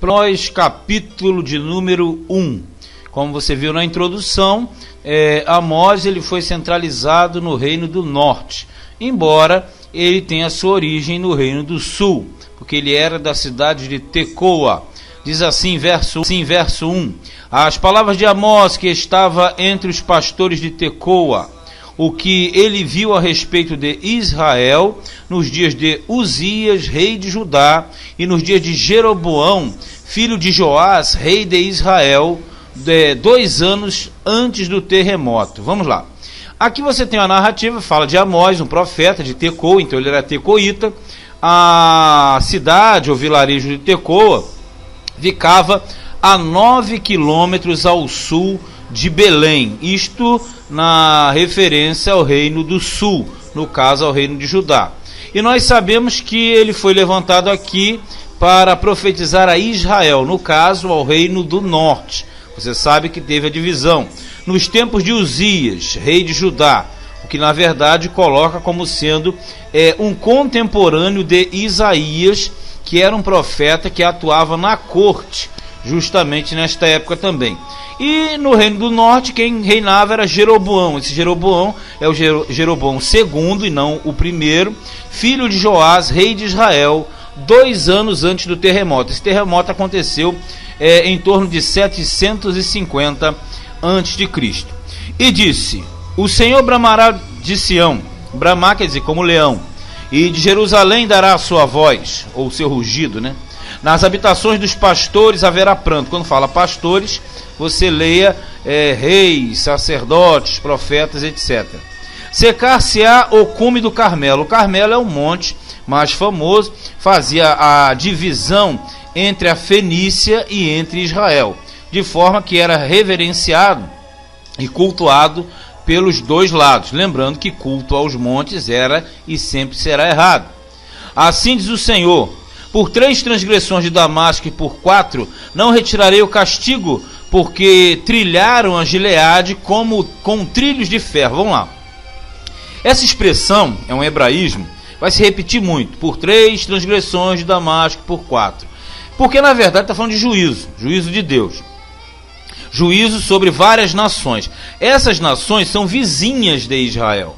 Nós, capítulo de número 1. Como você viu na introdução, Amós ele foi centralizado no reino do norte, embora ele tenha sua origem no reino do sul, porque ele era da cidade de Tecoa. Diz assim, verso 1, as palavras de Amós, que estava entre os pastores de Tecoa, o que ele viu a respeito de Israel nos dias de Uzias, rei de Judá, e nos dias de Jeroboão, filho de Joás, rei de Israel, 2 anos antes do terremoto. Vamos lá. Aqui você tem a narrativa, fala de Amós, um profeta de Tecoa, então ele era tecoíta. A cidade ou vilarejo de Tecoa ficava a 9 quilômetros ao sul de Belém, isto na referência ao reino do sul, no caso ao reino de Judá. E nós sabemos que ele foi levantado aqui para profetizar a Israel, no caso ao reino do norte. Você sabe que teve a divisão nos tempos de Uzias, rei de Judá, o que na verdade coloca como sendo um contemporâneo de Isaías, que era um profeta que atuava na corte, justamente nesta época também. E no reino do norte, quem reinava era Jeroboão. Esse Jeroboão é o Jeroboão II e não o primeiro, filho de Joás, rei de Israel, 2 anos antes do terremoto. Esse terremoto aconteceu em torno de 750 a.C. E disse: o Senhor bramará de Sião, bramar quer dizer como leão, e de Jerusalém dará a sua voz, ou seu rugido, né? Nas habitações dos pastores haverá pranto. Quando fala pastores, você leia reis, sacerdotes, profetas, etc. Secar-se-á o cume do Carmelo. O Carmelo é um monte mais famoso, fazia a divisão entre a Fenícia e entre Israel, de forma que era reverenciado e cultuado pelos dois lados. Lembrando que culto aos montes era e sempre será errado. Assim diz o Senhor: por 3 transgressões de Damasco e por 4 não retirarei o castigo, porque trilharam a Gileade como com trilhos de ferro. Vamos lá. Essa expressão é um hebraísmo, vai se repetir muito. Por 3 transgressões de Damasco e por 4. Porque na verdade está falando de juízo de Deus. Juízo sobre várias nações. Essas nações são vizinhas de Israel.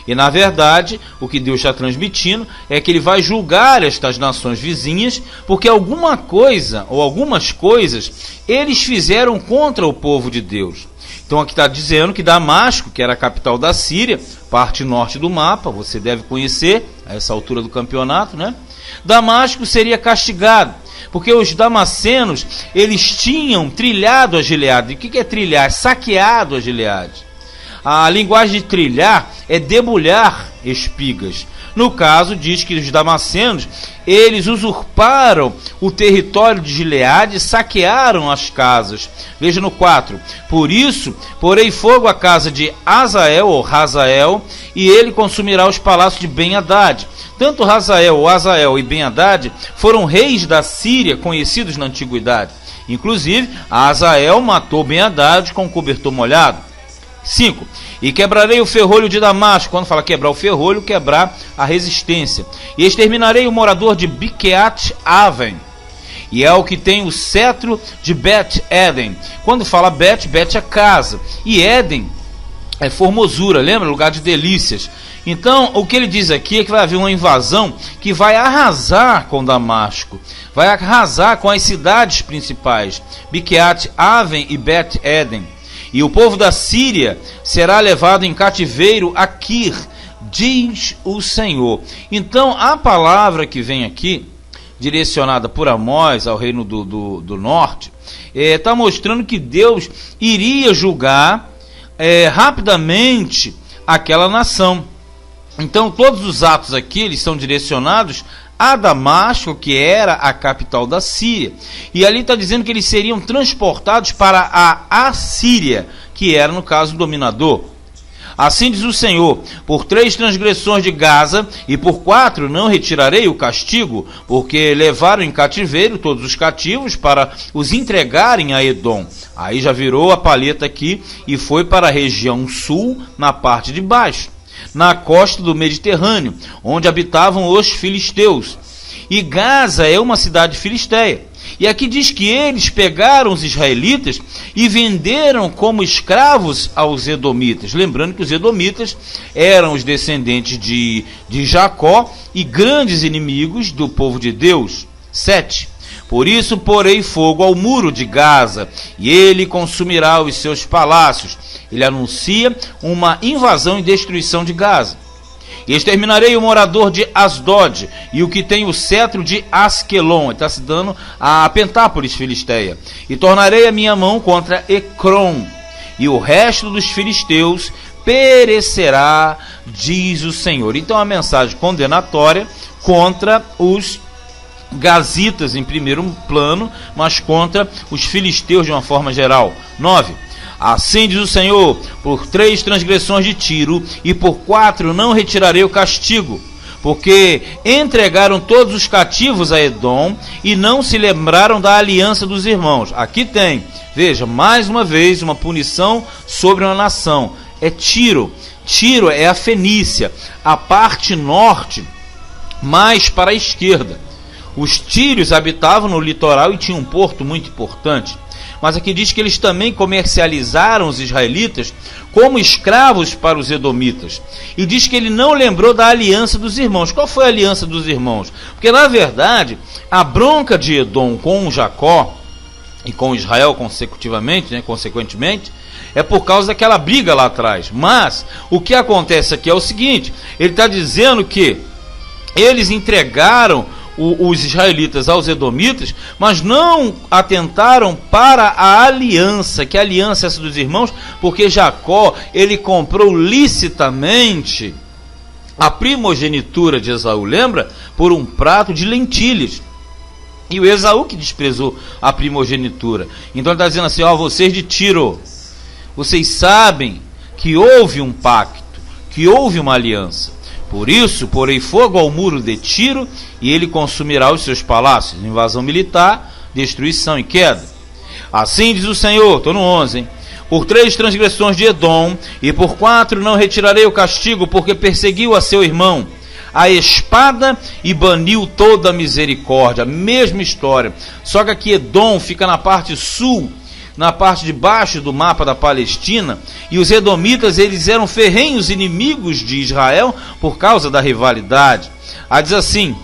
E na verdade, o que Deus está transmitindo é que ele vai julgar estas nações vizinhas, porque alguma coisa, ou algumas coisas, eles fizeram contra o povo de Deus. Então aqui está dizendo que Damasco, que era a capital da Síria, parte norte do mapa, você deve conhecer, a essa altura do campeonato, né? Damasco seria castigado, porque os damascenos, eles tinham trilhado a Gileade. O que é trilhar? Saqueado a Gileade. A linguagem de trilhar é debulhar espigas. No caso, diz que os damascenos, eles usurparam o território de Gileade e saquearam as casas. Veja no 4. Por isso, porei fogo à casa de Azael, ou Razael, e ele consumirá os palácios de Ben-Hadad. Tanto Razael, ou Azael e Ben-Hadad foram reis da Síria conhecidos na antiguidade. Inclusive, Azael matou Ben-Hadad com um cobertor molhado. 5. E quebrarei o ferrolho de Damasco. Quando fala quebrar o ferrolho, quebrar a resistência. E exterminarei o morador de Biqueat Aven. E é o que tem o cetro de Bet-Eden. Quando fala Bet é casa. E Éden é formosura, lembra? Lugar de delícias. Então, o que ele diz aqui é que vai haver uma invasão que vai arrasar com Damasco. Vai arrasar com as cidades principais. Biqueat Aven e Bet-Eden. E o povo da Síria será levado em cativeiro a Kir, diz o Senhor. Então, a palavra que vem aqui, direcionada por Amós ao reino do norte, está mostrando que Deus iria julgar rapidamente aquela nação. Então, todos os atos aqui, eles são direcionados a Damasco, que era a capital da Síria. E ali está dizendo que eles seriam transportados para a Assíria, que era, no caso, o dominador. Assim diz o Senhor: por 3 transgressões de Gaza e por 4 não retirarei o castigo, porque levaram em cativeiro todos os cativos para os entregarem a Edom. Aí já virou a palheta aqui e foi para a região sul, na parte de baixo, na costa do Mediterrâneo, onde habitavam os filisteus. E Gaza é uma cidade filisteia. E aqui diz que eles pegaram os israelitas e venderam como escravos aos edomitas. Lembrando que os edomitas eram os descendentes de Jacó e grandes inimigos do povo de Deus. 7. Por isso porei fogo ao muro de Gaza, e ele consumirá os seus palácios. Ele anuncia uma invasão e destruição de Gaza. E exterminarei o morador de Asdod e o que tem o cetro de Asquelon. Ele está se dando a Pentápolis filisteia. E tornarei a minha mão contra Ecrom, e o resto dos filisteus perecerá, diz o Senhor. Então a mensagem condenatória contra os gazitas em primeiro plano, mas contra os filisteus de uma forma geral. 9. Assim diz o Senhor: por 3 transgressões de Tiro e por 4 não retirarei o castigo, porque entregaram todos os cativos a Edom e não se lembraram da aliança dos irmãos. Aqui tem, veja, mais uma vez uma punição sobre uma nação. É Tiro. Tiro é a Fenícia, a parte norte, mais para a esquerda. Os tírios habitavam no litoral e tinham um porto muito importante. Mas aqui diz que eles também comercializaram os israelitas como escravos para os edomitas. E diz que ele não lembrou da aliança dos irmãos. Qual foi a aliança dos irmãos? Porque, na verdade, a bronca de Edom com Jacó e com Israel consequentemente, é por causa daquela briga lá atrás. Mas o que acontece aqui é o seguinte: ele está dizendo que eles entregaram os israelitas aos edomitas, mas não atentaram para a aliança. Que aliança é essa dos irmãos? Porque Jacó, ele comprou licitamente a primogenitura de Esaú, lembra? Por um prato de lentilhas. E o Esaú que desprezou a primogenitura. Então ele está dizendo assim: ó, vocês de Tiro, vocês sabem que houve um pacto, que houve uma aliança. Por isso, porei fogo ao muro de Tiro, e ele consumirá os seus palácios. Invasão militar, destruição e queda. Assim diz o Senhor, estou no 11, hein? Por 3 transgressões de Edom, e por 4 não retirarei o castigo, porque perseguiu a seu irmão, a espada, e baniu toda a misericórdia. Mesma história, só que aqui Edom fica na parte sul, na parte de baixo do mapa da Palestina, e os edomitas, eles eram ferrenhos inimigos de Israel por causa da rivalidade. Aí diz assim: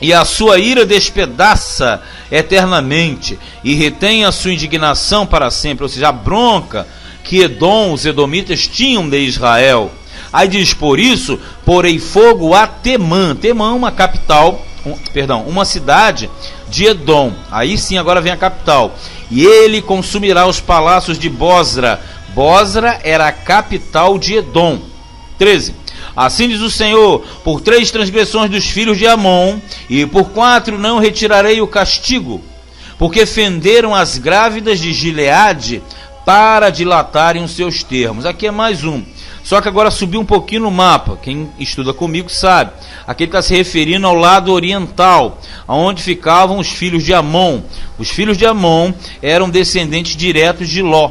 e a sua ira despedaça eternamente, e retém a sua indignação para sempre. Ou seja, a bronca que Edom, os edomitas, tinham de Israel. Aí diz: por isso porei fogo a Temã. Temã, uma capital, uma cidade de Edom. Aí sim, agora vem a capital. E ele consumirá os palácios de Bosra. Bosra era a capital de Edom. 13. Assim diz o Senhor: por 3 transgressões dos filhos de Amon, e por 4 não retirarei o castigo, porque fenderam as grávidas de Gileade para dilatarem os seus termos. Aqui é mais um. Só que agora subiu um pouquinho no mapa. Quem estuda comigo sabe. Aqui ele está se referindo ao lado oriental, onde ficavam os filhos de Amon. Os filhos de Amon eram descendentes diretos de Ló.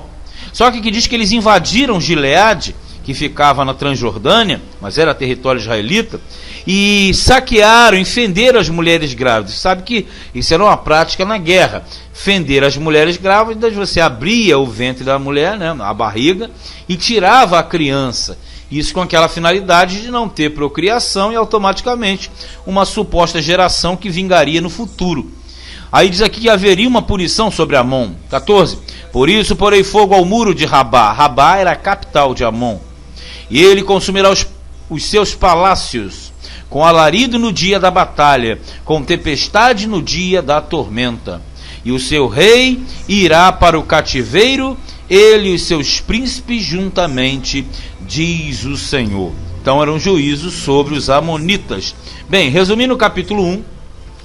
Só que aqui diz que eles invadiram Gileade, que ficava na Transjordânia, mas era território israelita, e saquearam e fenderam as mulheres grávidas. Sabe que isso era uma prática na guerra. Fender as mulheres grávidas, você abria o ventre da mulher, né, a barriga, e tirava a criança. Isso com aquela finalidade de não ter procriação e automaticamente uma suposta geração que vingaria no futuro. Aí diz aqui que haveria uma punição sobre Amon. 14. Por isso porei fogo ao muro de Rabá. Rabá era a capital de Amon. E ele consumirá os seus palácios, com alarido no dia da batalha, com tempestade no dia da tormenta. E o seu rei irá para o cativeiro, ele e os seus príncipes juntamente, diz o Senhor. Então era um juízo sobre os amonitas. Bem, resumindo o capítulo 1,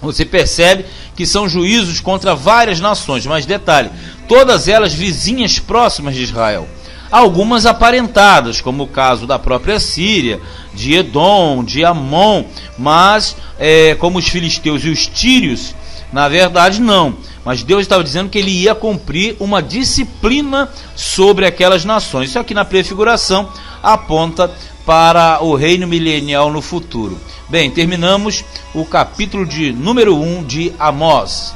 você percebe que são juízos contra várias nações, mas detalhe, todas elas vizinhas próximas de Israel. Algumas aparentadas, como o caso da própria Síria, de Edom, de Amon, mas como os filisteus e os tírios, na verdade não. Mas Deus estava dizendo que ele ia cumprir uma disciplina sobre aquelas nações. Isso aqui na prefiguração aponta para o reino milenial no futuro. Bem, terminamos o capítulo de número 1 de Amós.